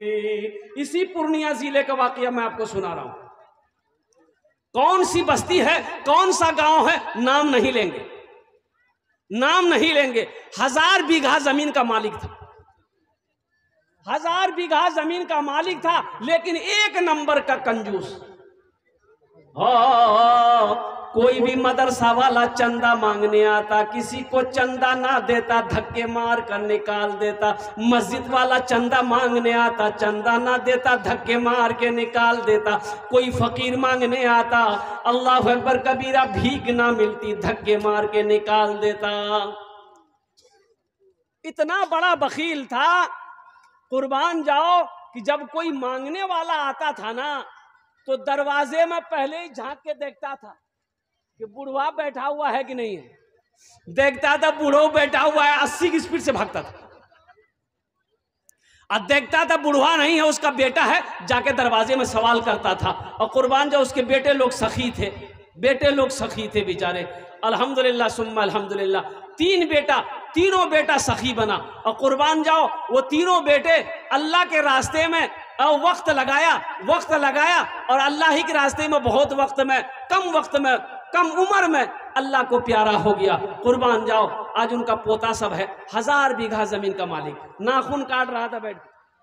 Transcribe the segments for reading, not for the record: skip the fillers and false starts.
इसी पूर्णिया जिले का वाकया मैं आपको सुना रहा हूं। कौन सी बस्ती है, कौन सा गांव है, नाम नहीं लेंगे, नाम नहीं लेंगे। 1000 बीघा जमीन का मालिक था, 1000 बीघा जमीन का मालिक था, लेकिन एक नंबर का कंजूस। कोई भी मदरसा वाला चंदा मांगने आता, किसी को चंदा ना देता, धक्के मार कर निकाल देता। मस्जिद वाला चंदा मांगने आता, चंदा ना देता, धक्के मार के निकाल देता। कोई फकीर मांगने आता, अल्लाह अकबर कबीरा, भीख ना मिलती, धक्के मार के निकाल देता। इतना बड़ा बखील था, कुर्बान जाओ, कि जब कोई मांगने वाला आता था ना, तो दरवाजे में पहले ही झांक के देखता था कि बुढ़वा बैठा हुआ है कि नहीं है। देखता था बुढ़ो बैठा हुआ है, 80 की स्पीड से भागता था। अब देखता था बुढ़वा नहीं है, उसका बेटा है, जाके दरवाजे में सवाल करता था। और कुर्बान जाओ, उसके बेटे लोग सखी थे, बेटे लोग सखी थे बेचारे। अल्हम्दुलिल्लाह सुम्मा अल्हम्दुलिल्लाह, 3 बेटा, तीनों बेटा सखी बना। और कुर्बान जाओ, वो तीनों बेटे अल्लाह के रास्ते में वक्त लगाया और अल्लाह ही के रास्ते में बहुत वक्त में, कम उम्र में अल्लाह को प्यारा हो गया। कुर्बान जाओ, आज उनका पोता सब है, 1000 बीघा जमीन का मालिक। नाखून काट रहा था, बैठ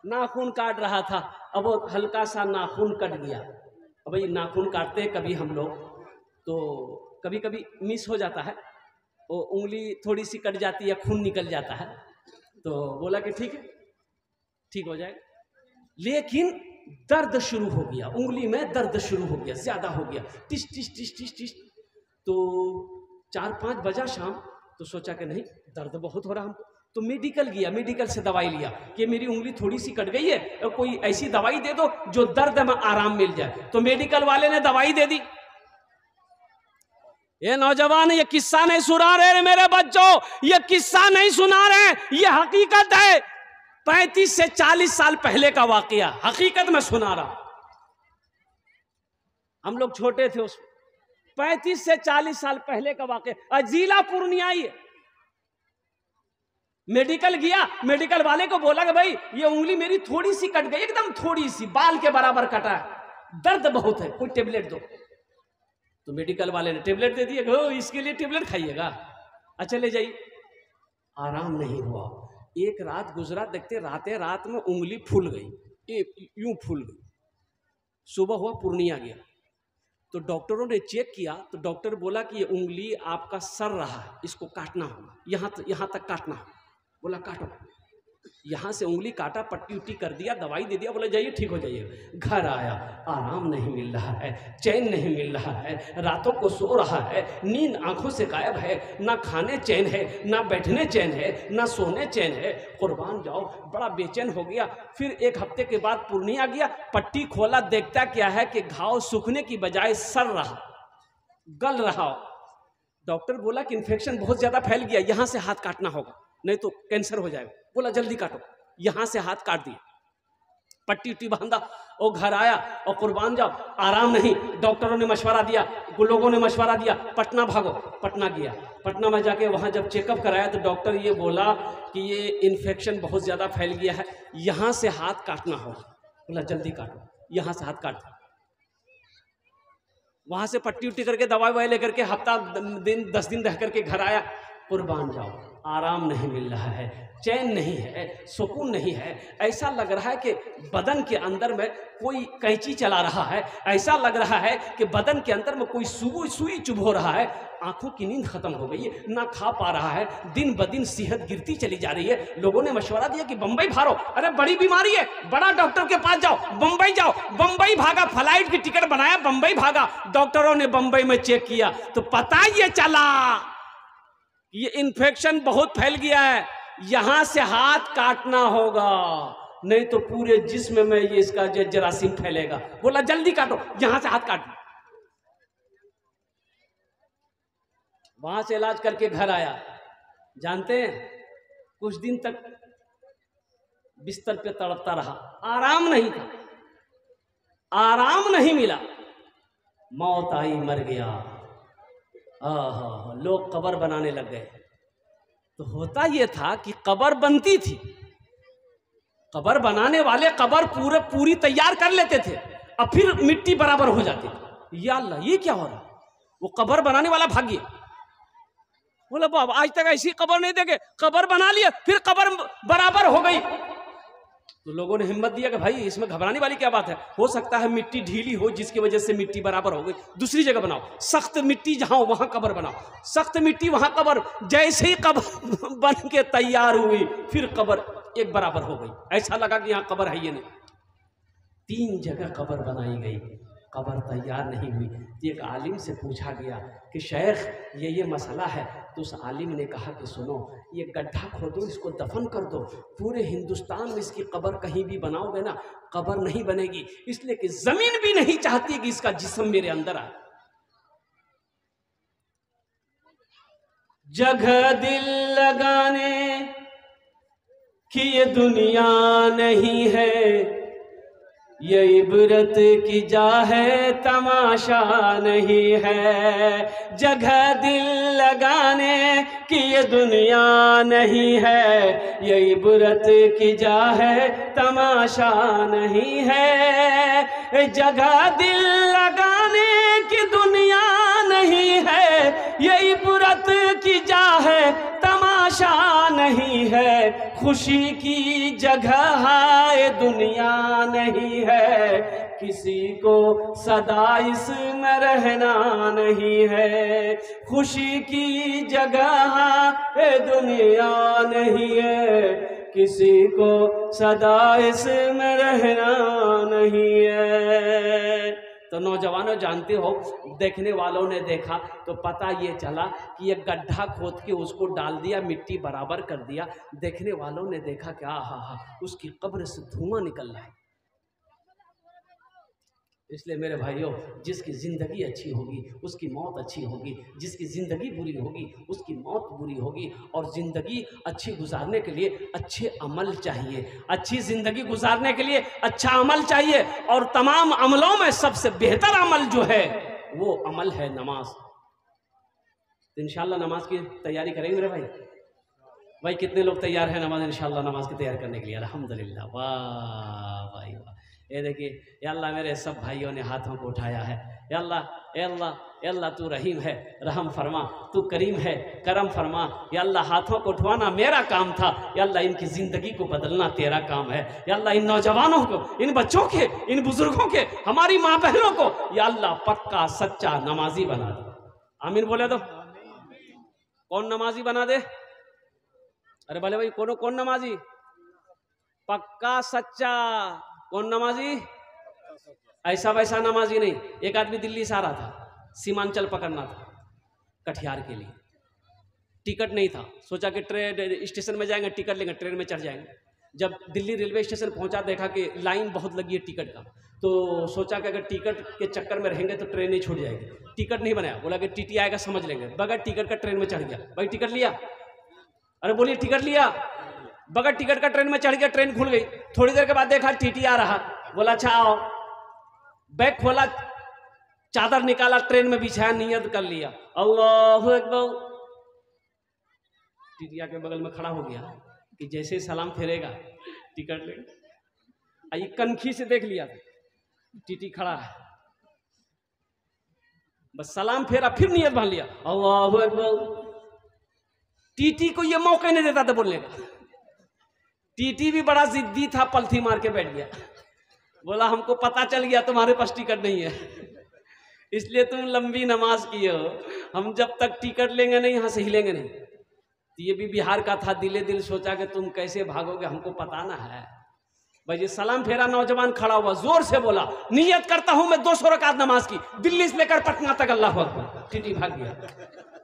नाखून काट रहा था। अब वो हल्का सा नाखून कट गया। अब भाई नाखून काटते हैं कभी हम लोग, तो कभी कभी मिस हो जाता है, वो उंगली थोड़ी सी कट जाती है, खून निकल जाता है। तो बोला कि ठीक है, ठीक हो जाएगा। लेकिन दर्द शुरू हो गया, उंगली में दर्द शुरू हो गया, ज्यादा हो गया, टिश टिश टिश टिश टिश। तो 4-5 बजा शाम, तो सोचा कि नहीं, दर्द बहुत हो रहा हमको। तो मेडिकल गया, मेडिकल से दवाई लिया कि मेरी उंगली थोड़ी सी कट गई है, और कोई ऐसी दवाई दे दो जो दर्द में आराम मिल जाए। तो मेडिकल वाले ने दवाई दे दी। ये नौजवान ये किस्सा नहीं सुना रहे मेरे बच्चों, ये किस्सा नहीं सुना रहे, ये हकीकत है। 35 से 40 साल पहले का वाकया, हकीकत में सुना रहा। हम लोग छोटे थे उसमें, 35 से 40 साल पहले का वाकया, जिला पूर्णिया ही है। मेडिकल गया, मेडिकल वाले को बोला कि भाई ये उंगली मेरी थोड़ी सी कट गई, एकदम थोड़ी सी, बाल के बराबर कटा है, दर्द बहुत है, कोई टेबलेट दो। तो मेडिकल वाले ने टेबलेट दे दिया, इसके लिए टेबलेट खाइएगा, अच्छा ले जाइए। आराम नहीं हुआ। एक रात गुजरा, देखते रात में उंगली फूल गई, यूं फूल गई। सुबह हुआ, पूर्णिया गया, तो डॉक्टरों ने चेक किया, तो डॉक्टर बोला कि ये उंगली आपका सर रहा है, इसको काटना होगा, यहाँ तक काटना होगा। बोला काटो, यहाँ से उंगली काटा, पट्टी उट्टी कर दिया, दवाई दे दिया, बोला जाइए ठीक हो जाइए। घर आया, आराम नहीं मिल रहा है, चैन नहीं मिल रहा है, रातों को सो रहा है, नींद आंखों से गायब है, ना खाने चैन है, ना बैठने चैन है, ना सोने चैन है। कुर्बान जाओ, बड़ा बेचैन हो गया। फिर 1 हफ्ते के बाद पूर्णिया गया, पट्टी खोला, देखता क्या है कि घाव सूखने की बजाय सर रहा, गल रहा। डॉक्टर बोला कि इन्फेक्शन बहुत ज्यादा फैल गया, यहाँ से हाथ काटना होगा, नहीं तो कैंसर हो जाएगा। बोला जल्दी काटो, यहां से हाथ काट दिए, पट्टी उट्टी बांधा, और घर आया। और कुर्बान जाओ, आराम नहीं, डॉक्टरों ने मशवरा दिया, लोगों ने मशवरा दिया, पटना भागो। पटना गया, पटना में जाके वहां जब चेकअप कराया, तो डॉक्टर ये बोला कि ये इन्फेक्शन बहुत ज्यादा फैल गया है, यहां से हाथ काटना होगा। बोला जल्दी काटो, यहां से हाथ काट दिया। वहां से पट्टी उट्टी करके दवाई ववाई लेकर के हफ्ता दिन 10 दिन रह करके घर आया। कुर्बान जाओ, आराम नहीं मिल रहा है, चैन नहीं है, सुकून नहीं है। ऐसा लग रहा है कि बदन के अंदर में कोई कैंची चला रहा है, ऐसा लग रहा है कि बदन के अंदर में कोई सुई चुभ हो रहा है। आंखों की नींद खत्म हो गई है, ना खा पा रहा है, दिन ब दिन सेहत गिरती चली जा रही है। लोगों ने मशवरा दिया कि बंबई भागो, अरे बड़ी बीमारी है, बड़ा डॉक्टर के पास जाओ, बंबई जाओ। बंबई भागा, फ्लाइट की टिकट बनाया, बंबई भागा। डॉक्टरों ने बंबई में चेक किया, तो पता ये चला ये इन्फेक्शन बहुत फैल गया है, यहां से हाथ काटना होगा, नहीं तो पूरे जिस्म में ये इसका जरासीम फैलेगा। बोला जल्दी काटो, यहां से हाथ काटो। वहां से इलाज करके घर आया। जानते हैं, कुछ दिन तक बिस्तर पे तड़पता रहा, आराम नहीं था, आराम नहीं मिला। मौत आई, मर गया। लोग कब्र बनाने लग गए। तो होता यह था कि कब्र बनती थी, कबर बनाने वाले कबर पूरी तैयार कर लेते थे, अब फिर मिट्टी बराबर हो जाती थी। या अल्लाह, ये क्या हो रहा? वो कबर बनाने वाला भाग गया, बोला बाबा आज तक ऐसी कबर नहीं देखे, कबर बना लिया फिर कबर बराबर हो गई। तो लोगों ने हिम्मत दिया कि भाई इसमें घबराने वाली क्या बात है, हो सकता है मिट्टी ढीली हो जिसकी वजह से मिट्टी बराबर हो गई, दूसरी जगह बनाओ, सख्त मिट्टी जहां हो वहां कबर बनाओ, सख्त मिट्टी वहां कबर। जैसे ही कबर बन के तैयार हुई फिर कबर एक बराबर हो गई। ऐसा लगा कि यहां कबर है ये नहीं। 3 जगह कबर बनाई गई, कबर तैयार नहीं हुई। तो एक आलिम से पूछा गया कि शेख ये मसला है। तो उस आलिम ने कहा कि सुनो, ये गड्ढा खोदो, इसको दफन कर दो, पूरे हिंदुस्तान में इसकी कबर कहीं भी बनाओगे ना कबर नहीं बनेगी, इसलिए कि जमीन भी नहीं चाहती कि इसका जिस्म मेरे अंदर आए। जगह दिल लगाने की ये दुनिया नहीं है, ये इबरत की जा है तमाशा नहीं है। जगह दिल लगाने की ये दुनिया नहीं है, ये इबरत की जा है तमाशा नहीं है। जगह दिल लगाने की दुनिया नहीं है, ये इबरत की जा है तमाशा नहीं है। खुशी की जगह है दुनिया नहीं है, किसी को सदा इसमें रहना नहीं है। खुशी की जगह है दुनिया नहीं है, किसी को सदा इसमें रहना नहीं है। तो नौजवानों जानते हो, देखने वालों ने देखा तो पता ये चला कि ये गड्ढा खोद के उसको डाल दिया, मिट्टी बराबर कर दिया। देखने वालों ने देखा कि हा उसकी कब्र से धुआं निकल रहा है। इसलिए मेरे भाइयों, जिसकी ज़िंदगी अच्छी होगी उसकी मौत अच्छी होगी, जिसकी ज़िंदगी बुरी होगी उसकी मौत बुरी होगी। और ज़िंदगी अच्छी गुजारने के लिए अच्छे अमल चाहिए, अच्छी ज़िंदगी गुजारने के लिए अच्छा अमल चाहिए। और तमाम अमलों में सबसे बेहतर अमल जो है वो अमल है नमाज। तो इंशाल्लाह नमाज की तैयारी करेंगे मेरे भाई। भाई कितने लोग तैयार हैं नमाज इंशाल्लाह नमाज की तैयारी करने के लिए? अल्हम्दुलिल्लाह, वाह भाई वाह। ये देखिए, या अल्लाह मेरे सब भाइयों ने हाथों को उठाया है। या अल्लाह, या अल्लाह, या अल्लाह तू रहीम है, रहम फरमा, तू करीम है, करम फरमा। या अल्लाह हाथों को उठवाना मेरा काम था, या अल्लाह इनकी ज़िंदगी को बदलना तेरा काम है। या अल्लाह इन नौजवानों को, इन बच्चों के, इन बुजुर्गों के, हमारी माँ बहनों को या अल्लाह पक्का सच्चा नमाजी बना दे। आमीन बोले तो। कौन नमाजी बना दे? अरे भले भाई, कौन नमाजी? पक्का सच्चा। कौन नमाजी? ऐसा वैसा नमाजी नहीं। एक आदमी दिल्ली से आ रहा था, सीमांचल पकड़ना था कटिहार के लिए, टिकट नहीं था। सोचा कि ट्रेन स्टेशन में जाएंगे, टिकट लेंगे, ट्रेन में चढ़ जाएंगे। जब दिल्ली रेलवे स्टेशन पहुंचा, देखा कि लाइन बहुत लगी है टिकट का। तो सोचा कि अगर टिकट के चक्कर में रहेंगे तो ट्रेन नहीं छूट जाएगी। टिकट नहीं बनाया, बोला कि टीटी आएगा समझ लेंगे। बगैर टिकट का ट्रेन में चढ़ गया। भाई टिकट लिया? अरे बोलिए टिकट लिया? बगैर टिकट का ट्रेन में चढ़ गया, ट्रेन खुल गई। थोड़ी देर के बाद देखा टीटी आ रहा, बोला अच्छा आओ। बैग खोला, चादर निकाला, ट्रेन में बिछाया, नियत कर लिया, अल्लाहु अकबर। टीटी आके बगल में खड़ा हो गया कि जैसे सलाम फेरेगा टिकट लेगा। ये कनखी से देख लिया, टीटी खड़ा है, बस सलाम फेरा, फिर नियत बांध लिया, अल्लाहु अकबर। टीटी को ये मौका नहीं देता था बोलने का। टीटी भी बड़ा जिद्दी था, पलथी मार के बैठ गया। बोला हमको पता चल गया तुम्हारे पास टिकट नहीं है, इसलिए तुम लंबी नमाज किए हो। हम जब तक टिकट लेंगे नहीं यहाँ से हिलेंगे नहीं। तो ये भी बिहार का था, दिले दिल सोचा कि तुम कैसे भागोगे, हमको पता ना है। भाई ये सलाम फेरा, नौजवान खड़ा हुआ, जोर से बोला नियत करता हूं मैं 200 रकात नमाज की, दिल्ली से लेकर पटना तक, अल्लाह अकबर। टीटी भाग गया।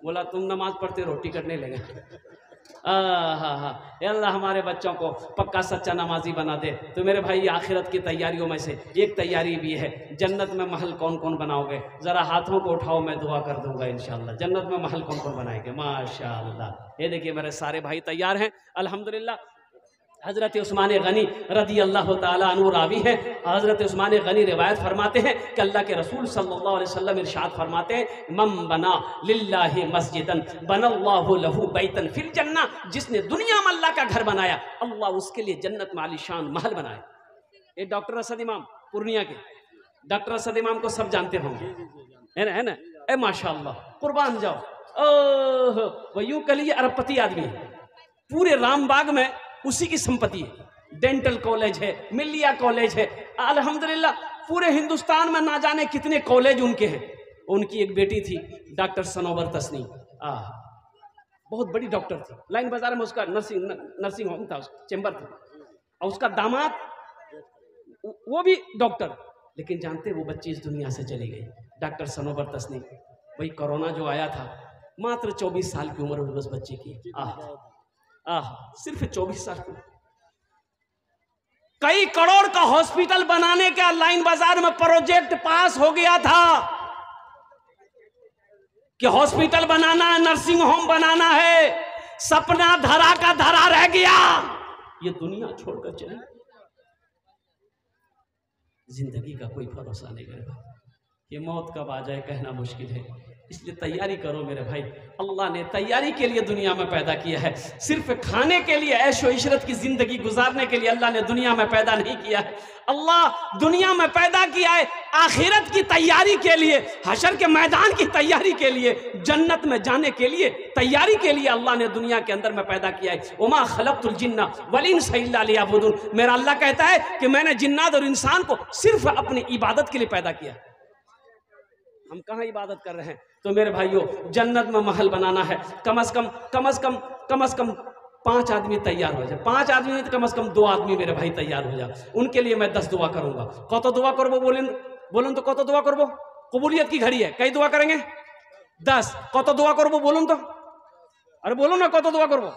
बोला तुम नमाज पढ़ते रहो, टिकट नहीं लेंगे। अल्लाह हमारे बच्चों को पक्का सच्चा नमाजी बना दे। तो मेरे भाई, आखिरत की तैयारियों में से एक तैयारी भी है, जन्नत में महल कौन कौन बनाओगे? जरा हाथों को उठाओ, मैं दुआ कर दूंगा इंशाल्लाह। जन्नत में महल कौन कौन बनाएंगे? माशाल्लाह। ये देखिए मेरे सारे भाई तैयार हैं अल्हम्दुलिल्लाह। हज़रत उस्मान गनी रदी अल्लाह ताला अन्हु रावी हैं। हज़रत उस्मान गनी रिवायत फरमाते हैं कि अल्लाह के रसूल सल्लल्लाहु अलैहि वसल्लम इरशाद फरमाते हैं, मम बना लिल्लाहि मस्जिदन बनल्लाहु लहू बैतन फिल जन्ना, जिसने दुनिया में अल्लाह का घर बनाया अल्लाह उसके लिए जन्नत में आलीशान महल बनाए। ये डॉक्टर असद इमाम पूर्णिया के, डॉक्टर असद इमाम को सब जानते होंगे, है ना? ए माशाअल्लाह, कुर्बान जाओ। ओह, वो यूं कह लीजिए अरबपति आदमी है, पूरे रामबाग में उसी की संपत्ति है। डेंटल कॉलेज है, मिलिया कॉलेज है, अल्हम्दुलिल्लाह पूरे हिंदुस्तान में ना जाने कितने कॉलेज उनके हैं। उनकी एक बेटी थी डॉक्टर सनोवर तस्नीम, बहुत बड़ी डॉक्टर थी। लाइन बाजार में उसका नर्सिंग होम था, उसका चैम्बर था, और उसका दामाद वो भी डॉक्टर। लेकिन जानते वो बच्ची इस दुनिया से चली गई, डॉक्टर सनोवर तस्नीम। वही कोरोना जो आया था, मात्र 24 साल की उम्र हुई उस बच्चे की। सिर्फ 24 साल की। कई करोड़ का हॉस्पिटल बनाने का लाइन बाजार में प्रोजेक्ट पास हो गया था कि हॉस्पिटल बनाना है, नर्सिंग होम बनाना है। सपना धरा का धरा रह गया, ये दुनिया छोड़कर चली। जिंदगी का कोई भरोसा नहीं रहेगा, ये मौत कब आ जाए कहना मुश्किल है। इसलिए तैयारी करो मेरे भाई। अल्लाह ने तैयारी के लिए दुनिया में पैदा किया है, सिर्फ खाने के लिए ऐशो इशरत की जिंदगी गुजारने के लिए अल्लाह ने दुनिया में पैदा नहीं किया है। अल्लाह दुनिया में पैदा किया है आखिरत की तैयारी के लिए, हशर के मैदान की तैयारी के लिए, जन्नत में जाने के लिए तैयारी के लिए अल्लाह ने दुनिया के अंदर में पैदा किया है। उमा खलक़तुल जिन्ना वल इंसा इल्ला लियअबुदून। मेरा अल्लाह कहता है कि मैंने जिन्नात और इंसान को सिर्फ अपनी इबादत के लिए पैदा किया। हम कहाँ इबादत कर रहे हैं? तो मेरे भाइयों, जन्नत में महल बनाना है, कम से कम 5 आदमी तैयार हो जाए। 5 आदमी नहीं तो कम से कम 2 आदमी मेरे भाई तैयार हो जाए। उनके लिए मैं 10 दुआ करूंगा। कत दुआ करबो बोलन तो कत दुआ करबो? कबूलियत की घड़ी है, कई दुआ करेंगे? 10। कत दुआ करबो बोलूं तो? अरे बोलो ना, कत दुआ करबो?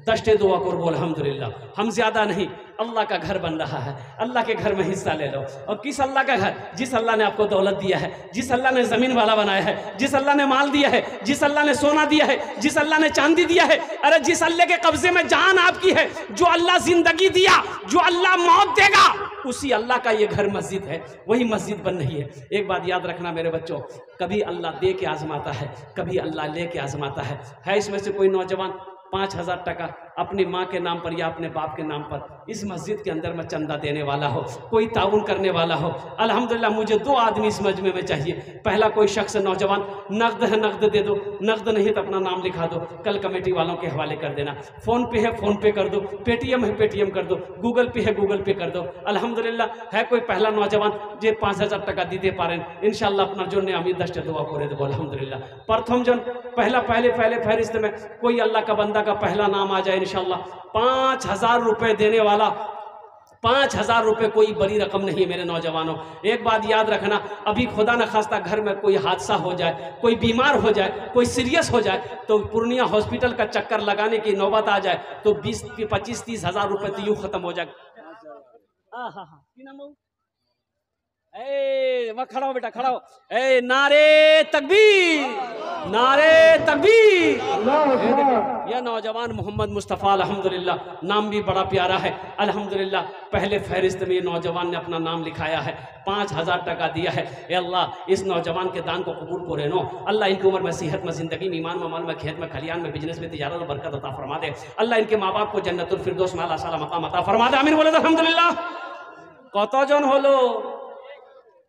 10 दुआ करबो। अल्हम्दुलिल्लाह, हम ज्यादा नहीं, अल्लाह का घर बन रहा है, अल्लाह के घर में हिस्सा ले लो। और किस अल्लाह का घर? जिस अल्लाह ने आपको दौलत दिया है, जिस अल्लाह ने जमीन वाला बनाया है, जिस अल्लाह ने माल दिया है, जिस अल्लाह ने सोना दिया है, जिस अल्लाह ने चांदी दिया है। अरे जिस अल्लाह के कब्जे में जान आपकी है, जो अल्लाह जिंदगी दिया, जो अल्लाह मौत देगा, उसी अल्लाह का ये घर मस्जिद है, वही मस्जिद बन रही है। एक बात याद रखना मेरे बच्चों, कभी अल्लाह दे के आजमाता है, कभी अल्लाह ले के आजमाता है। इसमें से कोई नौजवान 5,000 टका अपनी माँ के नाम पर या अपने बाप के नाम पर इस मस्जिद के अंदर में चंदा देने वाला हो, कोई ताउन करने वाला हो? अल्हम्दुलिल्लाह मुझे 2 आदमी इस मजमे में चाहिए। पहला कोई शख्स नौजवान, नकद है नकद दे दो, नकद नहीं तो अपना नाम लिखा दो, कल कमेटी वालों के हवाले कर देना। फ़ोन पे है फ़ोन पे कर दो, पेटीएम है पेटीएम कर दो, गूगल पे है गूगल पे कर दो। अल्हम्दुलिल्लाह है कोई पहला नौजवान जो 5,000 टका दीते पारें, इंशाल्लाह अपना जो ने अमीर 10 दुआ करे दो। अल्हम्दुलिल्लाह प्रथम जन पहले फहरिस्त में कोई अल्लाह का बंदा का पहला नाम आ जाए इंशाल्लाह। 5,000 रुपए देने वाला, 5,000 रुपए कोई बड़ी रकम नहीं मेरे नौजवानों। एक बात याद रखना, अभी खुदा न खास्ता घर में कोई हादसा हो जाए, कोई बीमार हो जाए, कोई सीरियस हो जाए, तो पूर्णिया हॉस्पिटल का चक्कर लगाने की नौबत आ जाए तो 20, 25, 30 हज़ार रुपए तो यूँ खत्म हो जाए। वह खड़ा हो बेटा, खड़ा हो। नारे तकबीर, नारे तकबीर। यह नौजवान मोहम्मद मुस्तफ़ा अल्हम्दुलिल्लाह, नाम भी बड़ा प्यारा है अल्हम्दुलिल्लाह। पहले फहरिस्त में ये नौजवान ने अपना नाम लिखाया है, 5,000 टका दिया है। ए अल्लाह इस नौजवान के दान को कबूल को रहनो। अल्लाह इनकी उम्र में, सेहत में, ज़िंदगी में, ईमान में, माल में, खेत में, खलियान में, बिजनेस में, तिजारत में बरकत अता फरमा दे। अल्लाह इनके माँ बाप को जन्नतुल फिरदौस में आला मकाम अता फरमा दे। आमीन बोले अल्हम्दुलिल्लाह। कत जन होलो?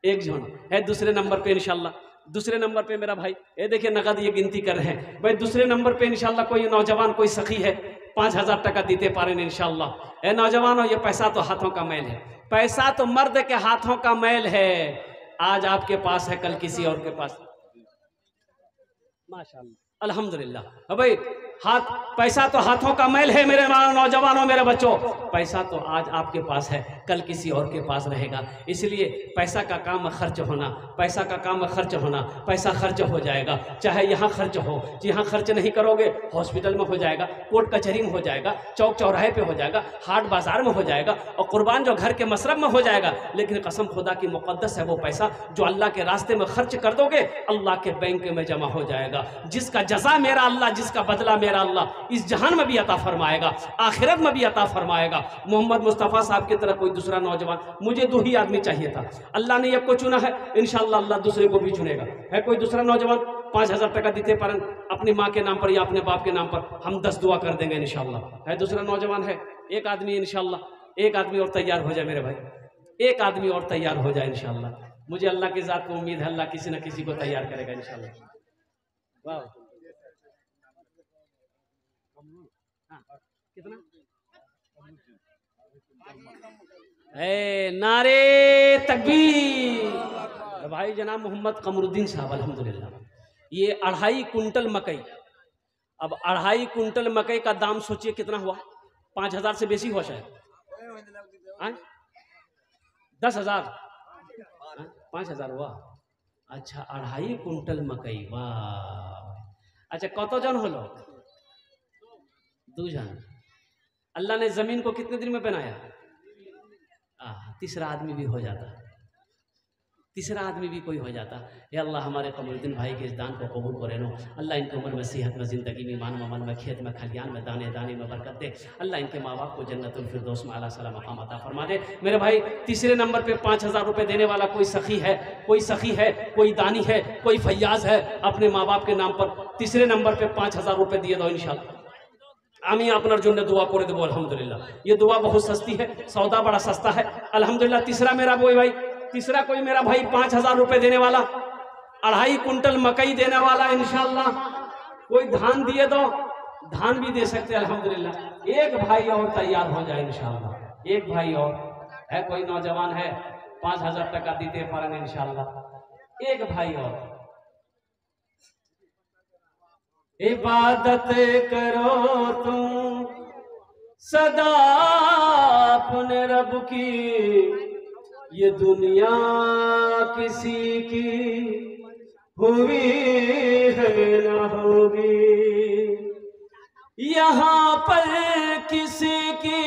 1 जन है। दूसरे नंबर पे इंशाल्लाह, दूसरे नंबर पे मेरा भाई, ये देखिए नगद ये गिनती कर रहे हैं भाई। दूसरे नंबर पे इंशाल्लाह कोई नौजवान, कोई सखी है, 5,000 टका देते पारे इंशाल्लाह। ए नौजवानों, ये पैसा तो हाथों का मैल है, पैसा तो मर्द के हाथों का मैल है। आज आपके पास है, कल किसी और के पास। माशाअल्लाह अल्हम्दुलिल्लाह। भाई पैसा तो हाथों का मैल है मेरे नौजवानों, मेरे बच्चों। पैसा तो आज आपके पास है, कल किसी और के पास रहेगा। इसलिए पैसा का काम खर्च होना, पैसा का काम खर्च होना, पैसा खर्च हो जाएगा। चाहे यहाँ खर्च हो, यहाँ खर्च नहीं करोगे हॉस्पिटल में हो जाएगा, कोर्ट कचहरी में हो जाएगा, चौक चौराहे पे हो जाएगा, हाट बाजार में हो जाएगा, और कुर्बान जो घर के मसरब में हो जाएगा। लेकिन कसम खुदा की मुक़द्दस है वो पैसा जो अल्लाह के रास्ते में खर्च कर दोगे, अल्लाह के बैंक में जमा हो जाएगा। जिसका जज़ा मेरा अल्लाह, जिसका बदला मेरा मेरा अल्लाह इस जहान में भी अता फरमाएगा, आखिरत में भी अता फरमाएगा। मोहम्मद मुस्तफ़ा साहब की तरह कोई दूसरा नौजवान, मुझे 2 ही आदमी चाहिए था, अल्लाह ने एक को चुना है, इंशाअल्लाह अल्लाह दूसरे को भी चुनेगा। है कोई दूसरा नौजवान 5000 टका देते पर अपनी माँ के नाम पर या अपने बाप के नाम पर, हम 10 दुआ कर देंगे इंशाअल्लाह। है दूसरा नौजवान? है एक आदमी इंशाअल्लाह, एक आदमी और तैयार हो जाए मेरे भाई, एक आदमी और तैयार हो जाए इंशाअल्लाह। मुझे अल्लाह की ज़ात को उम्मीद है, अल्लाह किसी न किसी को तैयार करेगा इंशाअल्लाह। वाह, कितना नारे तकबीर। भाई जनाब मोहम्मद कमरुद्दीन साहब अल्हम्दुलिल्लाह, ये 2.5 कुंटल मकई। अब 2.5 कुंटल मकई का दाम सोचिए कितना हुआ? 5000 से बेसी हुआ शायद, 10,000, 5000 हुआ। अच्छा 2.5 कुंटल मकई, वाह। अच्छा कत जन हलो? 2 जन। अल्लाह ने जमीन को कितने दिन में बनाया? तीसरा आदमी भी हो जाता, तीसरा आदमी भी कोई हो जाता। हे अल्लाह हमारे कमरुद्दीन भाई के इस दान को कबूल करे नो। अल्लाह इनकी उम्र में, सेहत में, ज़िंदगी में, ईमान में, मन में, खेत में, खलियान में, दाने दाने में बरकत दे। अल्लाह इनके माँ बाप को जन्नतुल फिरदौस में आला सला मकाम अता फरमा दे। मेरे भाई तीसरे नंबर पे 5000 रुपये देने वाला कोई सखी है, कोई सखी है, कोई दानी है, कोई फैयाज है, अपने माँ बाप के नाम पर तीसरे नंबर पे 5000 रुपये दिए दो इंशाल्लाह। আমি আপনার জন্য দোয়া করে দেবো अल्हम्दुलिल्लाह। ये दुआ बहुत सस्ती है, सौदा बड़ा सस्ता है अल्हम्दुलिल्लाह। तीसरा मेरा बोई भाई, तीसरा कोई मेरा भाई 5000 रुपये देने वाला, 2.5 कुंटल मकई देने वाला इंशाल्लाह। कोई धान दिए दो, धान भी दे सकते अल्हम्दुलिल्लाह। एक भाई और तैयार हो जाए इंशाल्लाह, एक भाई और है, कोई नौजवान है 5000 टका देते पारें इंशाल्लाह, एक भाई और। इबादत करो तुम सदा अपने रब की, ये दुनिया किसी की हुई है ना होगी, यहाँ पर किसी की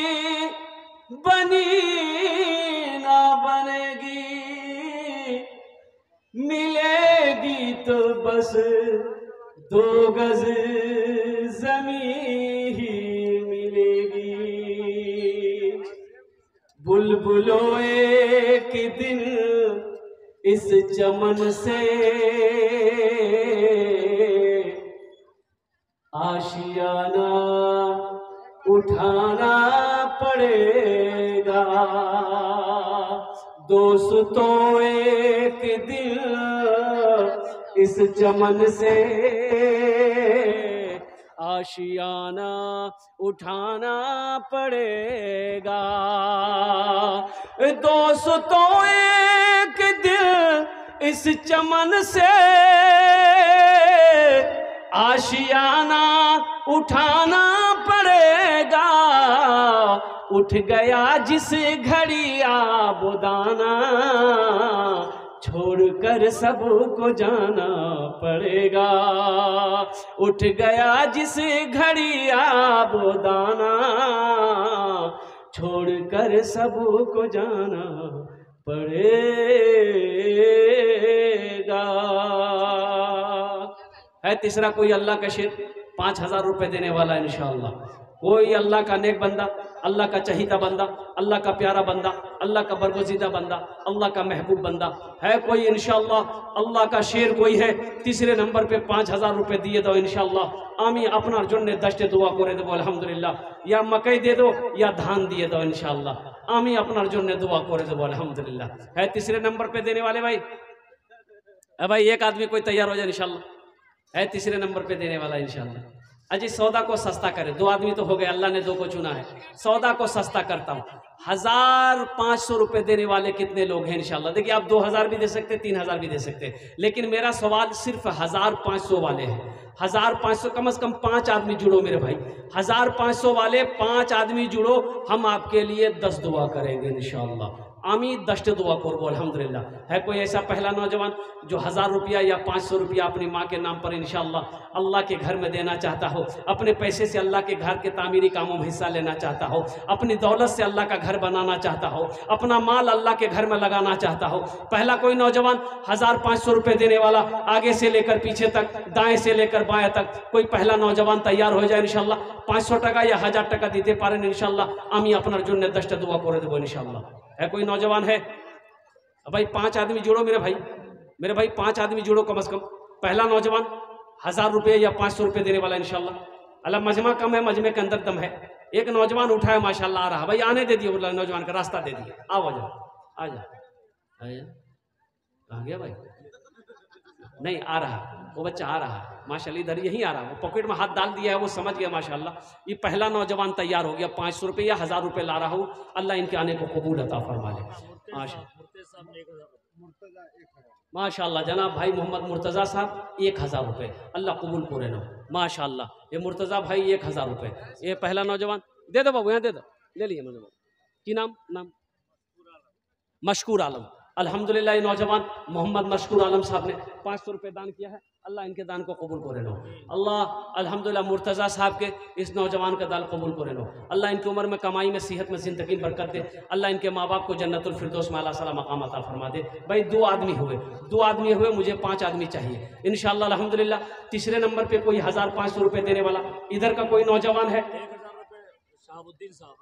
बनी ना बनेगी, मिलेगी तो बस 2 गज ज़मीं ही मिलेगी। बुलबुलों एक दिन इस चमन से आशियाना उठाना पड़ेगा। दोस्तों एक दिन इस चमन से आशियाना उठाना पड़ेगा। दोस्तों एक दिन इस चमन से आशियाना उठाना पड़ेगा। उठ गया जिस घड़ी आबुदाना, छोड़कर सबको जाना पड़ेगा। उठ गया जिस घड़ी आबुदाना, छोड़कर सबको जाना पड़ेगा। है तीसरा कोई अल्लाह का शेर 5000 रुपये देने वाला इंशाअल्लाह। कोई अल्लाह का नेक बंदा, अल्लाह का चहीता बंदा, अल्लाह का प्यारा बंदा, अल्लाह का बरगुज़ीदा बंदा, अल्लाह का महबूब बंदा है कोई इंशाअल्लाह। अल्लाह का शेर कोई है, तीसरे नंबर पे 5000 रुपये दिए दो इंशाअल्लाह। आमी अपना जन्ने दस्ते दुआ करे देबो अल्हम्दुलिल्लाह। या मकई दे दो या धान दिए दो इंशाअल्लाह। आमी अपना जन्ने दुआ करे देबो अल्हम्दुलिल्लाह। है तीसरे नंबर पे देने वाले भाई, भाई एक आदमी कोई तैयार हो जाए इंशाअल्लाह। है तीसरे नंबर पे देने वाला इंशाअल्लाह। अजी सौदा को सस्ता करे, 2 आदमी तो हो गए, अल्लाह ने 2 को चुना है। सौदा को सस्ता करता हूँ, 1500 रुपये देने वाले कितने लोग हैं इंशाअल्लाह। देखिए आप 2000 भी दे सकते, 3000 भी दे सकते, लेकिन मेरा सवाल सिर्फ 1500 वाले हैं। 1500 कम से कम 5 आदमी जुड़ो मेरे भाई, 1500 वाले 5 आदमी जुड़ो, हम आपके लिए 10 दुआ करेंगे इंशाअल्लाह। আমি 10 दुआ করব अल्हम्दुलिल्लाह। है कोई ऐसा पहला नौजवान जो 1000 रुपया या 500 रुपया अपनी माँ के नाम पर इंशाअल्लाह अल्लाह के घर में देना चाहता हो, अपने पैसे से अल्लाह के घर के तामीरी कामों में हिस्सा लेना चाहता हो, अपनी दौलत से अल्लाह का घर बनाना चाहता हो, अपना माल अल्लाह के घर में लगाना चाहता हो? पहला कोई नौजवान 1500 रुपये देने वाला, आगे से लेकर पीछे तक, दाएं से लेकर बाएं तक, कोई पहला नौजवान तैयार हो जाए इंशाअल्लाह। 500 टाका या 1000 टाका दीते पारें इंशाअल्लाह। আমি আপনার জন্য 10টা দোয়া করে দেবো इंशाअल्लाह। है कोई नौजवान है? भाई 5 आदमी जोड़ो मेरे भाई 5 आदमी जोड़ो कम से कम। पहला नौजवान 1000 रुपये या 500 रुपये देने वाला इंशाअल्लाह। अल्लाह मजमा कम है, मजमे के अंदर दम है। एक नौजवान उठाए माशाल्लाह, आ रहा भाई, आने दे दिए, बोला नौजवान का रास्ता दे दिए। आओ आ जाओ आ जाओ आ गया भाई, नहीं आ रहा वो बच्चा, आ रहा माशाल्लाह, इधर यहीं आ रहा, वो पॉकेट में हाथ डाल दिया है, वो समझ गया माशाल्लाह। ये पहला नौजवान तैयार हो गया, 500 रुपये या 1000 रुपये ला रहा हूँ, अल्लाह इनके आने को कबूल अता फरमा ले माशाल्लाह। जनाब भाई मोहम्मद मुर्तज़ा साहब 1000 रुपये, अल्लाह कबूल करे नो माशाल्लाह। ये मुर्तज़ा भाई 1000 रुपये। ये पहला नौजवान दे दो बाबू, यहाँ दे दो, ले लीजिए मुझे। की नाम मशकूर आलम। अल्हम्दुलिल्लाह ये नौजवान मोहम्मद मशकूर आलम साहब ने 500 रुपये दान किया है, अल्लाह इनके दान को कबूल करे लो अल्लाह। अल्हम्दुलिल्लाह मुर्तज़ा साहब के इस नौजवान का दान कबूल करे लो अल्लाह। इनकी उम्र में, कमाई में, सेहत में, ज़िंदगी में बरकत दे अल्लाह। इनके माँ बाप को जन्नतुल फिरदौस में अल्लाह सला मकाम अता फरमा दे। भाई 2 आदमी हुए, मुझे 5 आदमी चाहिए इंशाअल्लाह अल्हम्दुलिल्लाह। तीसरे नंबर पे कोई 1500 रुपये देने वाला, इधर का कोई नौजवान है? शहाबुद्दीन साहब,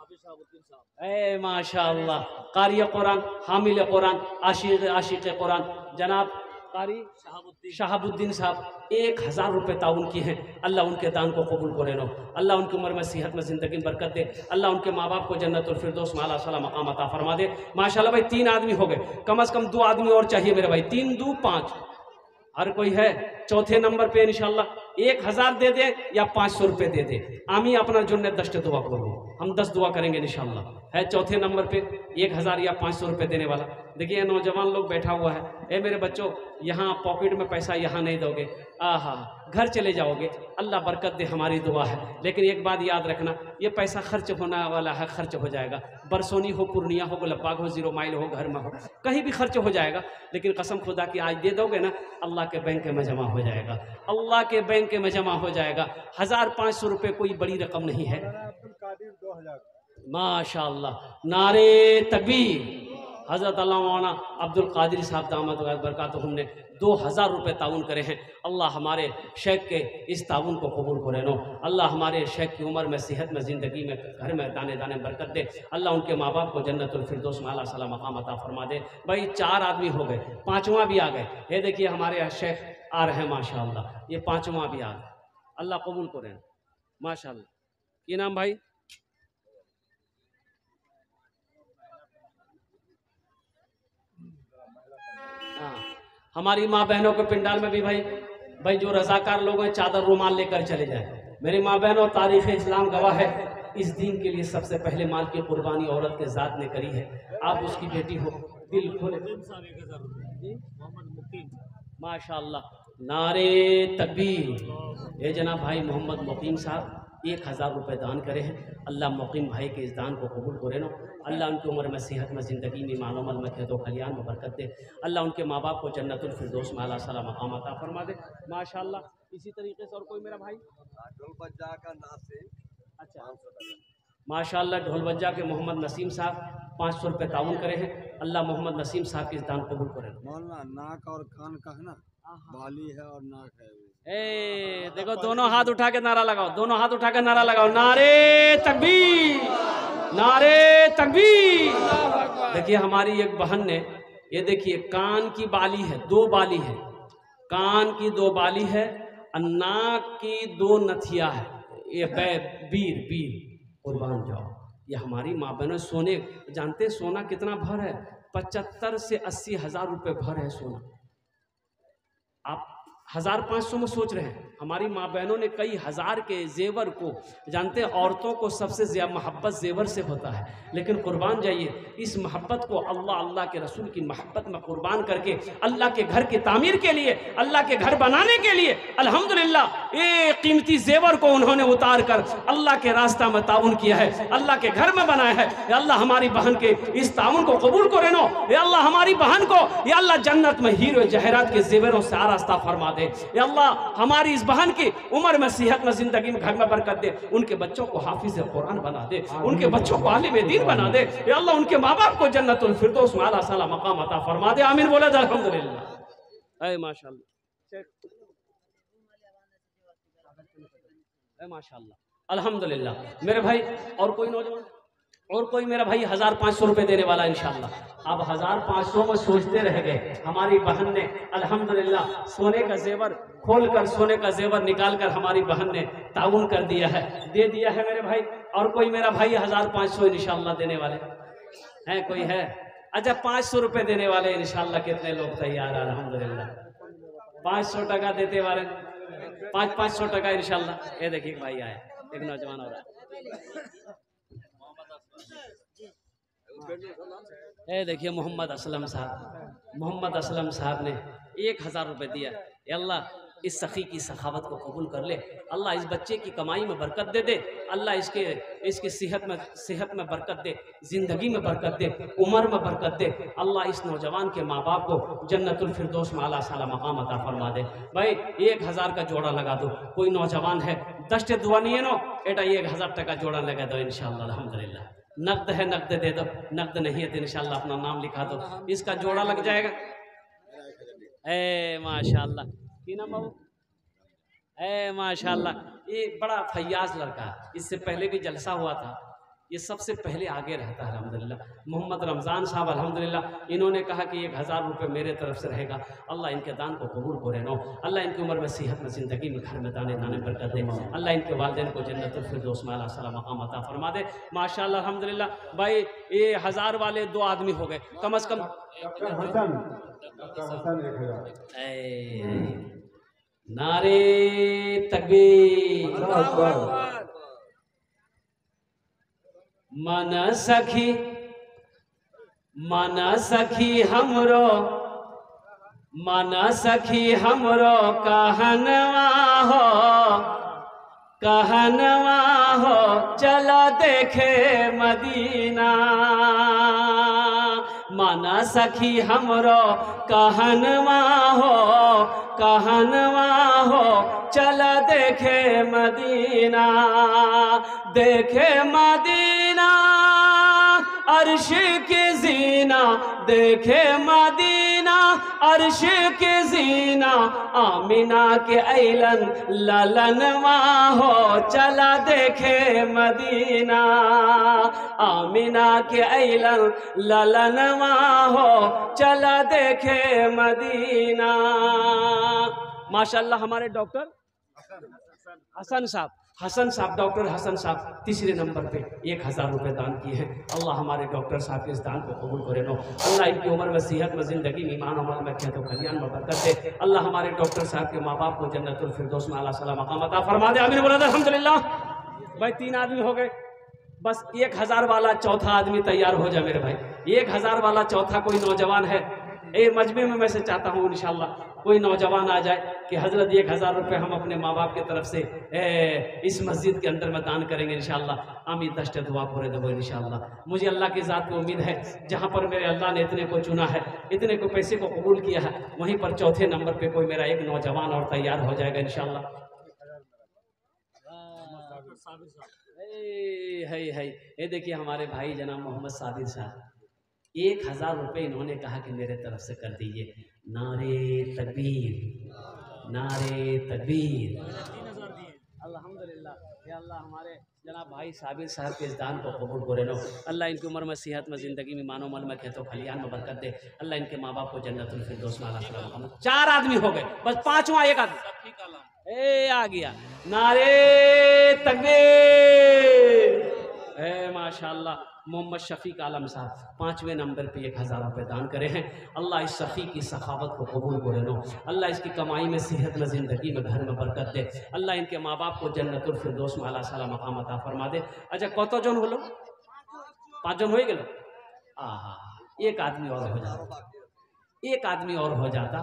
ए माशाअल्लाह, कारी कुरान, हामिल कुरान, आशिक कुरान, जनाब कारी शहाबुद्दीन साहब 1000 रुपये ताउन किए हैं, अल्लाह उनके दान को कबूल करे लो अल्लाह। उनकी उम्र में, सेहत में, ज़िंदगी में बरकत दे अल्लाह। उनके माँ बाप को जन्नतुल फिरदौस में अल्लाह सला मकाम अता फरमा दे माशाअल्लाह। भाई 3 आदमी हो गए, कम से कम 2 आदमी और चाहिए मेरे भाई। 3 2 5, हर कोई है? चौथे नंबर पे इंशाअल्लाह 1000 दे दे या 500 रुपये दे दे, आमी अपना जुन्ने 10 दुआ करो, हम 10 दुआ करेंगे इंशाअल्लाह। है चौथे नंबर पे 1000 या 500 रुपये देने वाला। देखिए नौजवान लोग बैठा हुआ है, ए मेरे बच्चों, यहाँ पॉकेट में पैसा यहाँ नहीं दोगे, आहा घर चले जाओगे, अल्लाह बरकत दे, हमारी दुआ है। लेकिन एक बात याद रखना, ये पैसा खर्च होने वाला है, खर्च हो जाएगा। बरसोनी हो, पूर्णिया हो, गुलबाग हो, 0 माइल हो, घर में हो, कहीं भी खर्च हो जाएगा। लेकिन कसम खुदा की आज दे दोगे ना, अल्लाह के बैंक में जमा हो जाएगा, अल्लाह के बैंक में जमा हो जाएगा। 1500 रुपये कोई बड़ी रकम नहीं है। माशाअल्लाह, नारे तकबीर। हज़रत अल्लामा अब्दुल कादिर साहब दामद बरकातुहुम ने 2000 रुपये ताउन करे हैं। अल्लाह हमारे शेख के इस ताउन को कबूल करे नो अल्लाह। हमारे शेख की उम्र में, सेहत में, ज़िंदगी में, घर में दाने दाने बरकत दे अल्लाह। उनके माँ बाप को जन्नतुल फिरदौस में अल्लाह सला मकाम अता फरमा दे। भाई 4 आदमी हो गए, 5वां भी आ गए। ये देखिए हमारे शेख आ रहे हैं माशाअल्लाह, ये 5वां भी आ गए, अल्लाह कबूल करें माशाअल्लाह। ये नाम भाई? हाँ, हमारी माँ बहनों के पिंडाल में भी भाई जो रजाकार लोग हैं, चादर रुमाल लेकर चले जाए। मेरी माँ बहनों, तारीख़ इस्लाम गवाह है, इस दीन के लिए सबसे पहले माल की कुर्बानी औरत के ज़ात ने करी है। आप उसकी बेटी हो, दिल खोले। माशाअल्लाह, नारे तकबीर। ये जनाब भाई मोहम्मद मुकीम साहब 1000 रुपये दान करे हैं। अल्लाह मुकीम भाई के इस दान को कबूल करे नो अल्लाह। उनकी उम्र में, सेहत में, ज़िंदगी में, मालूमात में, खेतों खलियान में बरकत दे अल्लाह। उनके माँ बाप को जन्नतुल फिरदौस में अल्लाह सला मकाम अता फरमा दे माशाअल्लाह। इसी तरीके से और कोई मेरा भाई? ढोलबज्जा का नासिर, अच्छा माशाअल्लाह, ढोलबज्जा के मोहम्मद नसीम साहब 500 रुपये ताउन करे हैं। अल्लाह मोहम्मद नसीम साहब के इस दान कबूल करे। मौलाना नाक और कान का है ना, बाली है और नाक है। ए देखो, दोनों हाथ उठा के नारा लगाओ, दोनों हाथ उठा के नारा लगाओ, नारे तकबीर, नारे तकबीर। देखिए हमारी एक बहन ने, ये देखिए कान की बाली है, 2 बाली है, कान की 2 बाली है, नाक की 2 नथिया है। ये बीर कुर्बान जाओ। ये हमारी माँ बहनों, सोने जानते सोना कितना भर है? 75 से 80 हज़ार रुपये भर है सोना। आप 1500 में सोच रहे हैं। हमारी माँ बहनों ने कई हज़ार के जेवर को, जानते हैं औरतों को सबसे ज़्यादा मोहब्बत जेवर से होता है, लेकिन कुर्बान जाइए इस मोहब्बत को अल्लाह अल्लाह के रसूल की मोहब्बत में कुर्बान करके अल्लाह के घर की तामीर के लिए, अल्लाह के घर बनाने के लिए अल्हम्दुलिल्लाह ये कीमती जेवर को उन्होंने उतार कर अल्लाह के रास्ता में ताउन किया है, अल्लाह के घर में बनाया है। या अल्लाह हमारी बहन के इस ताउन को कबूल करें नो। या अल्लाह हमारी बहन को या अल्लाह जन्नत में हीरो जहरात के जेवरों से आरास्ता फरमा दे। या अल्लाह हमारी इस बहन की उम्र में, सेहत में, जिंदगी में, घर में बरकत दे। उनके बच्चों को हाफिज कुरान बना दे, उनके बच्चों को आलिम दीन बना दे। या अल्लाह उनके माँ बाप को जन्नतुल फिरदौस में आला साला मकाम अता फरमा दे। आमीन बोला जाए अल्हम्दुलिल्लाह। ऐ माशाअल्लाह, ऐ माशाअल्लाह, अल्हम्दुलिल्लाह। मेरे भाई और कोई नौजवान, और कोई मेरा भाई 1500 रुपए देने वाला इंशाअल्लाह। अब 1500 में सोचते रह गए। हमारी बहन ने अल्हम्दुलिल्लाह सोने का जेवर खोल कर, सोने का जेवर निकाल कर हमारी बहन ने ताउन कर दिया है, दे दिया है मेरे भाई। और कोई मेरा भाई 1500 इंशाअल्लाह देने वाले हैं? कोई है? अच्छा, 500 रुपए देने वाले इंशाअल्लाह। कितने लोग तैयार हैं? अल्हम्दुलिल्लाह 500 टका देते वाले, 500 टका इंशाअल्लाह। ये देखिए भाई आए, एक नौजवान हो रहा है, ये देखिए मोहम्मद असलम साहब। मोहम्मद असलम साहब ने 1000 रुपये दिया। अल्लाह इस सखी की सखावत को कबूल कर ले। अल्लाह इस बच्चे की कमाई में बरकत दे दे। अल्लाह इसके सेहत में बरकत दे, ज़िंदगी में बरकत दे, उम्र में बरकत दे। अल्लाह इस नौजवान के माँ बाप को जन्नतुल फिरदौस में आला साला मकाम अता फरमा दे। भाई 1000 का जोड़ा लगा दो। कोई नौजवान है दस्ते दुआ नहीं है नो एटा 1000 टका जोड़ा लगा दो इंशाअल्लाह अल्हम्दुलिल्लाह। नकद है नकद दे दो, नकद नहीं है तो इंशाअल्लाह अपना नाम लिखा दो, इसका जोड़ा लग जाएगा। ए माशाअल्लाह, की नाम बाबू? ए माशाअल्लाह, ये बड़ा फैयाज लड़का, इससे पहले भी जलसा हुआ था, ये सबसे पहले आगे रहता है अल्हम्दुलिल्लाह। मोहम्मद रमज़ान साहब अल्हम्दुलिल्लाह, इन्होंने कहा कि 1000 रुपये मेरे तरफ से रहेगा। अल्लाह इनके दान को कबूल करे नो। अल्लाह इनकी उम्र में, सेहत में, ज़िंदगी में, घर में दाने दाने बरकत दे। अल्लाह इनके वालिदैन को जन्नतुल फिरदौस में आला साला मकाम अता फरमा दे। माशाअल्लाह अल्हम्दुलिल्लाह। भाई ये 1000 वाले 2 आदमी हो गए, कम से कम नारे तकबीर। मन सखी हमरो, मन सखी हमरो कहनवा हो, चलो देखे मदीना। मन सखी हमरो कहनवा हो, चलो देखे मदीना। देखे मदीना अर्श की जीना, देखे मदीना अर्श की जीना। आमिना के ऐलन ललनवा हो, चला देखे मदीना। आमिना के ऐलन ललनवा हो, चला देखे मदीना। माशाअल्लाह हमारे डॉक्टर हसन साहब, डॉक्टर हसन साहब तीसरे नंबर पे 1000 रुपये दान किए हैं। अल्लाह हमारे डॉक्टर साहब के इस दान को कबूल करे नो। अल्लाह इनकी उम्र में, सेहत में, ज़िंदगी में, ईमान अमल में, खेत खलियान में बरकत दे। अल्लाह हमारे डॉक्टर साहब के माँ बाप को जन्नतुल फिरदौस में आला साला मकाम अता फरमा दे। आमीन बोला अल्हम्दुलिल्लाह। भाई 3 आदमी हो गए, बस 1000 वाला चौथा आदमी तैयार हो जाए मेरे भाई। 1000 वाला चौथा कोई नौजवान है ए मजमे में, मैं से चाहता हूँ इंशाअल्लाह कोई नौजवान आ जाए कि हज़रत 1000 रुपये हम अपने माँ बाप की तरफ से इस मस्जिद के अंदर में दान करेंगे इंशाअल्लाह। आमीन दश्त दुआ पूरे देवो इंशाअल्लाह। मुझे अल्लाह की ज़ात को उम्मीद है, जहाँ पर मेरे अल्लाह ने इतने को चुना है, इतने को पैसे को कबूल किया है, वहीं पर चौथे नंबर पे कोई मेरा एक नौजवान और तैयार हो जाएगा इंशाअल्लाह। है ये देखिए हमारे भाई जनाब मोहम्मद साबिर साहब, 1000 रुपये इन्होंने कहा कि मेरे तरफ से कर दीजिए। नारे तकबीर, नारे तकबीर। अल्हम्दुलिल्लाह। या अल्लाह हमारे जनाब भाई साबिर साहब के इस दान को कबूल करे लो। अल्लाह इनकी उम्र में, सेहत में, ज़िंदगी में, मानो मल में, खेतों खलियान में बरकत दे। अल्लाह इनके माँ बाप को जन्नतुल फिरदौस में आला साला मकाम। 4 आदमी हो गए, बस 5वां एक आदमी आ गया। नारे तकबीर। माशाअल्लाह मोहम्मद शफीक आलम साहब 5वें नंबर पे 1000 रुपये दान करे हैं। अल्लाह इस शफीक की सखावत को कबूल करे लो। अल्लाह इसकी कमाई में, सेहत में, ज़िंदगी में, घर में बरकत दे। अल्लाह इनके माँ बाप को जन्नतुल फिरदौस में आला साला मकाम अता फरमा दे। अच्छा कत जन हलो? 5 जन हो गए। एक आदमी और हो जाता, एक आदमी और हो जाता।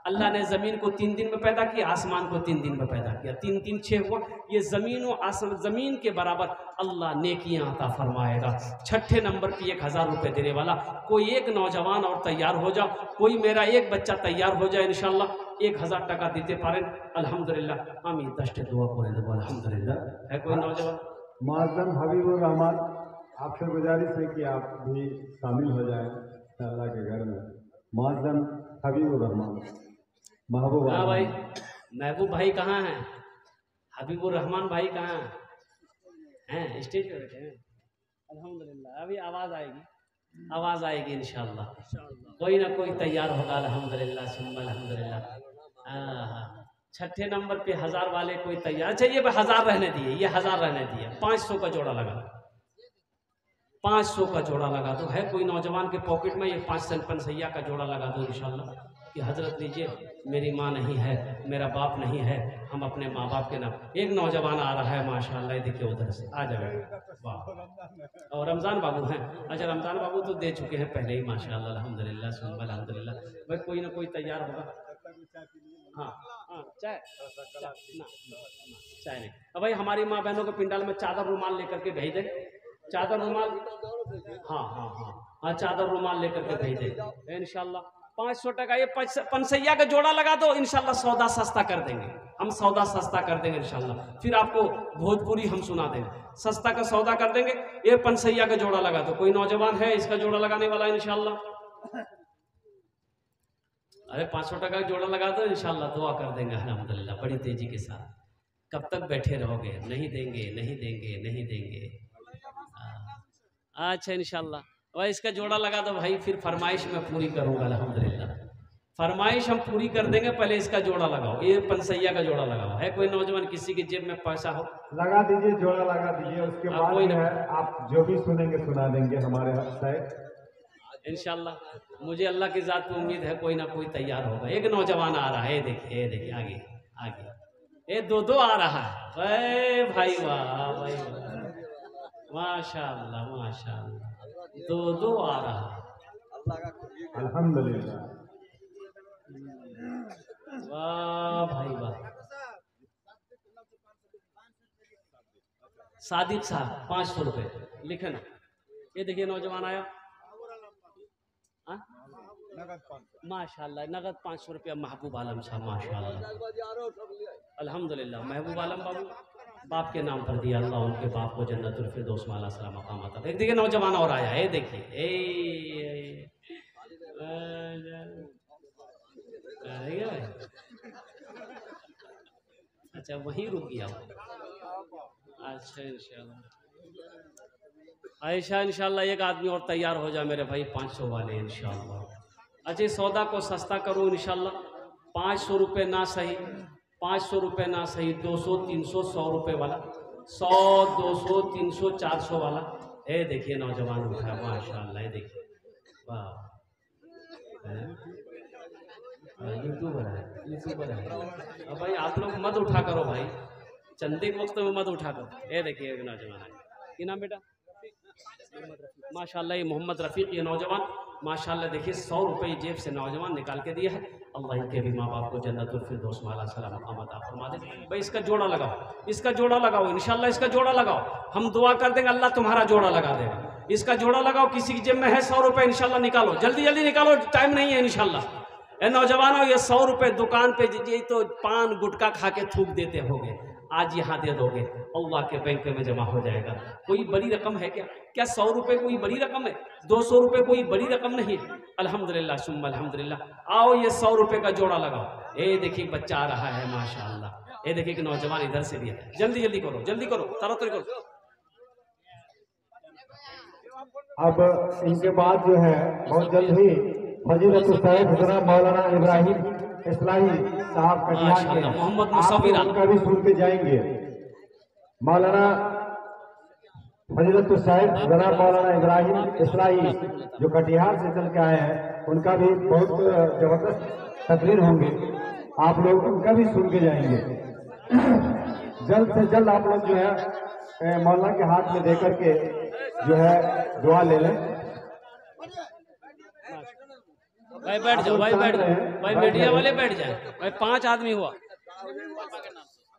अल्लाह ने ज़मीन को 3 दिन में पैदा किया, आसमान को 3 दिन में पैदा किया, 3 3 6 हुआ। ये ज़मीन और आसमान, ज़मीन के बराबर अल्लाह नेकियां अता फरमाएगा। 6ठे नंबर पे 1000 रुपये देने वाला कोई एक नौजवान और तैयार हो जाओ, कोई मेरा एक बच्चा तैयार हो जाए इंशाल्लाह 1000 टका देते पारें अल्हम्दुलिल्लाह। आमीन। 10 दुआ करें तो अल्हम्दुलिल्लाह। है कोई नौजवान? मुअज़्ज़म हबीबुर रहमान, आपसे गुजारिश है कि आप भी शामिल हो जाएं अल्लाह के घर में। मुअज़्ज़म हबीबुर रहमान महबूब। हाँ भाई, महबूब भाई कहाँ हैं? हबीबुर रहमान भाई कहाँ हैं? स्टेज पे बैठे हैं अल्हम्दुलिल्लाह। अभी आवाज़ आएगी, आवाज़ आएगी इंशाल्लाह। कोई ना कोई तैयार होगा अल्हम्दुलिल्लाह सुम्मा अल्हम्दुलिल्लाह। 6ठे नंबर पे 1000 वाले कोई तैयार। अच्छा ये 1000 रहने दिए, ये 1000 रहने दिए। 500 का जोड़ा लगा, 500 का जोड़ा लगा दो। है कोई नौजवान के पॉकेट में? ये 5 पंसैया का जोड़ा लगा दो इंशाल्लाह कि हजरत लीजिए, मेरी माँ नहीं है, मेरा बाप नहीं है, हम अपने माँ बाप के नाम। एक नौजवान आ रहा है माशाल्लाह, देखिए उधर से आ जाएगा। वाह। और रमज़ान बाबू हैं? अच्छा रमज़ान बाबू तो दे चुके हैं पहले ही माशाल्लाह अल्हम्दुलिल्लाह सुम्मा अल्हम्दुलिल्लाह। भाई कोई ना कोई तैयार होगा। हाँ हाँ, चाय ना, चाय नहीं। अब भाई हमारी माँ बहनों के पिंडाल में चादर रुमाल लेकर के भेज दे, चादर रुमाल। हाँ हाँ हाँ हाँ, चादर रुमाल लेकर के भेज दे इंशाल्लाह। 500 टका ये पंसैया का जोड़ा लगा दो इंशाल्लाह। सौदा सस्ता कर देंगे हम, सौदा सस्ता कर देंगे इंशाल्लाह। फिर आपको भोजपुरी हम सुना देंगे, सस्ता का सौदा कर देंगे। ये पंसैया का जोड़ा लगा दो। कोई नौजवान है इसका जोड़ा लगाने वाला इंशाल्लाह? अरे 500 टका का जोड़ा लगा दो इंशाल्लाह, दुआ कर देंगे अल्हम्दुलिल्लाह बड़ी तेजी के साथ। कब तक बैठे रहोगे? नहीं देंगे, नहीं देंगे, नहीं देंगे। अच्छा इंशाल्लाह भाई इसका जोड़ा लगा दो भाई, फिर फरमाइश मैं पूरी करूंगा अल्हम्दुलिल्लाह। फरमाइश हम पूरी कर देंगे, पहले इसका जोड़ा लगाओ। ये पंसैया का जोड़ा लगाओ। है कोई नौजवान किसी की जेब में पैसा हो? लगा दीजिए, जोड़ा लगा दीजिए। उसके बाद कोई है आप जो भी सुनेंगे सुना देंगे हमारे साइड इंशाल्लाह। मुझे अल्लाह की ज़ात पे उम्मीद है कोई ना कोई तैयार होगा। एक नौजवान आ रहा है, देखिए ये देखिए आगे आगे, ये दो आ रहा है। भाई वाह भाई वाह, माशाल्लाह माशाल्लाह, दो आ रहा है अल्हम्दुलिल्लाह। वाह भाई वाह। सादिक साहब 500 रुपये लिखे ना। ये देखिए नौजवान आया माशाल्लाह, नगद 500 रुपया। महबूब आलम साहब माशाल्लाह अल्हम्दुलिल्लाह। महबूब आलम बाबू बाप के नाम पर दिया, अल्लाह उनके बाप को जन्नतुल फिरदौस में आला सलाम मकाम अता। एक देखिए नौजवान और आया, ये देखिए अच्छा वहीं रुक गया। अच्छा इंशाल्लाह आयशा इंशाल्लाह एक आदमी और तैयार हो जाए मेरे भाई 500 वाले इंशाल्लाह। अच्छा सौदा को सस्ता करूँ इंशाल्लाह। 500 रुपये ना सही, 500 रुपये ना सही, 200 300 100 रुपये वाला, 100 200 300 400 वाला। ये देखिए नौजवान उठा माशाल्लाह, ये देखिए वाह, यूट्यूबर है, यूट्यूबर है। अब भाई आप लोग मत उठा करो भाई, चंदे के वक्त में मत उठा करो। ये देखिए एक नौजवान है, क्या नाम बेटा? माशाल्लाह ये मोहम्मद रफ़ीक। ये नौजवान माशाल्लाह देखिए 100 रुपये जेब से नौजवान निकाल के दिया है। अल्लाह इनके भी माँ बाप को जन्नतुल फिरदौस में आला सलाम मकाम अता फरमा दे। भाई इसका जोड़ा लगाओ, इसका जोड़ा लगाओ इंशाल्लाह, इसका जोड़ा लगाओ। हम दुआ कर देंगे अल्लाह तुम्हारा जोड़ा लगा देगा। इसका जोड़ा लगाओ, किसी की जेब में है 100 रुपये इंशाल्लाह निकालो, जल्दी जल्दी निकालो, टाइम नहीं है इंशाल्लाह। ए नौजवानों ये 100 रुपये दुकान पे ये तो पान गुटखा खा के थूक देते होगे, आज यहाँ दे दोगे, अल्लाह के बैंक में जमा हो जाएगा। कोई बड़ी रकम है क्या? क्या 100 रुपये कोई बड़ी रकम है? 200 रुपये कोई बड़ी रकम नहीं है। अल्हम्दुलिल्लाह सुम्मा अल्हम्दुलिल्लाह। आओ ये 100 रुपये का जोड़ा लगाओ। ये देखिए बच्चा आ रहा है माशाअल्लाह। ये देखिए कि नौजवान इधर से दिया, जल्दी जल्दी करो, जल्दी करो, तरो करो। अब इनके बाद जो है बहुत जल्द ही फजीलत साहिब हुज़रा मौलाना इब्राहिम इस्लाही साहब कटिहार के मोहम्मद मुसव्विर उनका भी सुनते जाएंगे। मौलाना फजीलतुल साहिब जनाब मौलाना इब्राहिम इस्लाही जो कटिहार से चल के आए हैं, उनका भी बहुत जबरदस्त तकरीर होंगे, आप लोग उनका भी सुन के जाएंगे। जल्द से जल्द आप लोग जो है मौलाना के हाथ में दे करके जो है दुआ ले लें। भाई बैठ जाओ, भाई बैठ जाओ, भाई मीडिया वाले बैठ जाए। भाई 5 आदमी हुआ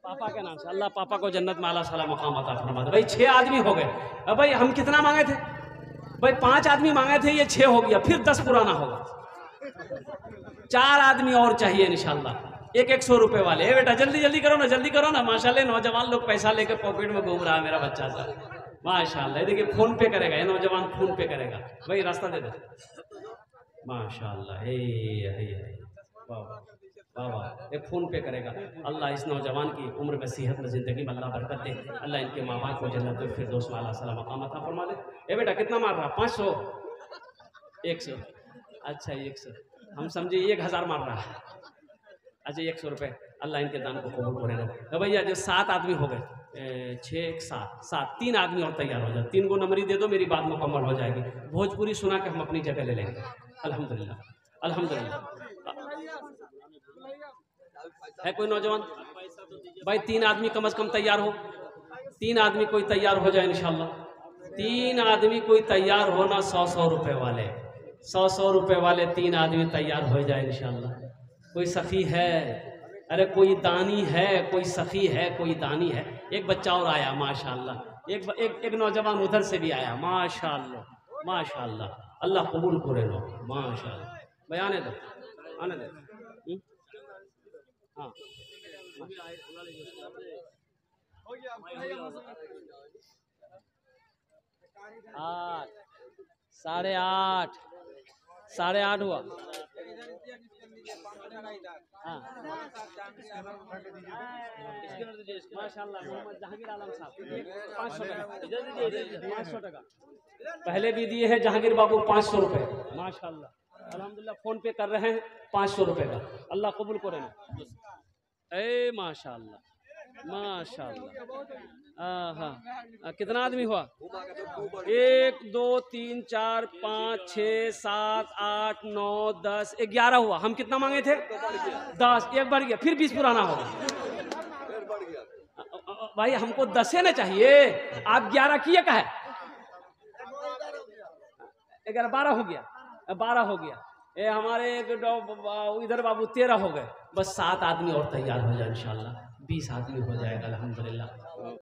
पापा के नाम से, अल्लाह पापा को जन्नत में आला साला मकाम अता फरमा दे। भाई 6 आदमी हो गए। अब भाई हम कितना मांगे थे भाई? 5 आदमी मांगे थे, ये 6 हो गया, फिर 10 पुराना होगा। 4 आदमी और चाहिए इंशाल्लाह। 100 रुपए वाले। बेटा जल्दी जल्दी करो ना, जल्दी करो ना। माशाल्लाह नौजवान लोग पैसा लेकर पॉकेट में घूम रहा है मेरा बच्चा सा, माशाल्लाह। देखिए फोन पे करेगा ये नौजवान, फोन पे करेगा। भाई रास्ता दे दो, माशाल्लाह। वाह, ये फोन पे करेगा। अल्लाह इस नौजवान की उम्र में, सेहत में, ज़िंदगी में अल्लाह बरकत दे। अल्लाह इनके माँ बाप को जन्नतुल फिरदौस में आला साला मकाम अता फरमा दे। ए बेटा कितना मार रहा? 500 100। अच्छा 100, हम समझे 1000 मार रहा है। अच्छा 100 रुपये। अल्लाह इनके दान को कबूल करेगा। तो भैया जो 7 आदमी हो गए, 6 1 7 3 आदमी और तैयार हो जाए। 3 को नंबरी दे दो, मेरी बात मुकम्मल हो जाएगी। भोजपुरी सुना के हम अपनी जगह ले लेंगे। अल्हम्दुलिल्लाह अल्हम्दुलिल्लाह। है कोई नौजवान? भाई 3 आदमी कम से कम तैयार हो। 3 आदमी कोई तैयार हो जाए इंशाल्लाह। 3 आदमी कोई तैयार होना, 100 रुपए वाले, 100 रुपए वाले 3 आदमी तैयार हो जाए इंशाल्लाह। कोई सखी है? अरे कोई दानी है, कोई सखी है, कोई दानी है? एक बच्चा और आया माशाल्लाह। एक नौजवान उधर से भी आया माशाल्लाह माशाल्लाह। अल्लाह कबूल करे लो माशाल्लाह। भाई आने दो, आने दो। हाँ 8 8:30 8:30 हुआ। हाँ माशाल्लाह। मोहम्मद जहांगीर आलम साहब 500 टका, 500 टका पहले भी दिए हैं जहांगीर बाबू 500 रुपये माशाल्लाह। अल्हम्दुलिल्लाह फोन पे कर रहे हैं 500 रुपये का। अल्लाह कबूल करे ना। ए माशाल्लाह माशाल्लाह। हाँ कितना आदमी हुआ? 1 2 3 4 5 6 7 8 9 10 11 हुआ। हम कितना मांगे थे? 10। एक बढ़ गया, फिर 20 पुराना होगा। भाई हमको 10 ना चाहिए, आप 11 किए का है? 11 12 हो गया, 12 हो गया। ये हमारे इधर बाबू 13 हो गए। बस 7 आदमी और तैयार हो जाए इंशाल्लाह। 20 आदमी हो जाएगा अल्हम्दुलिल्लाह।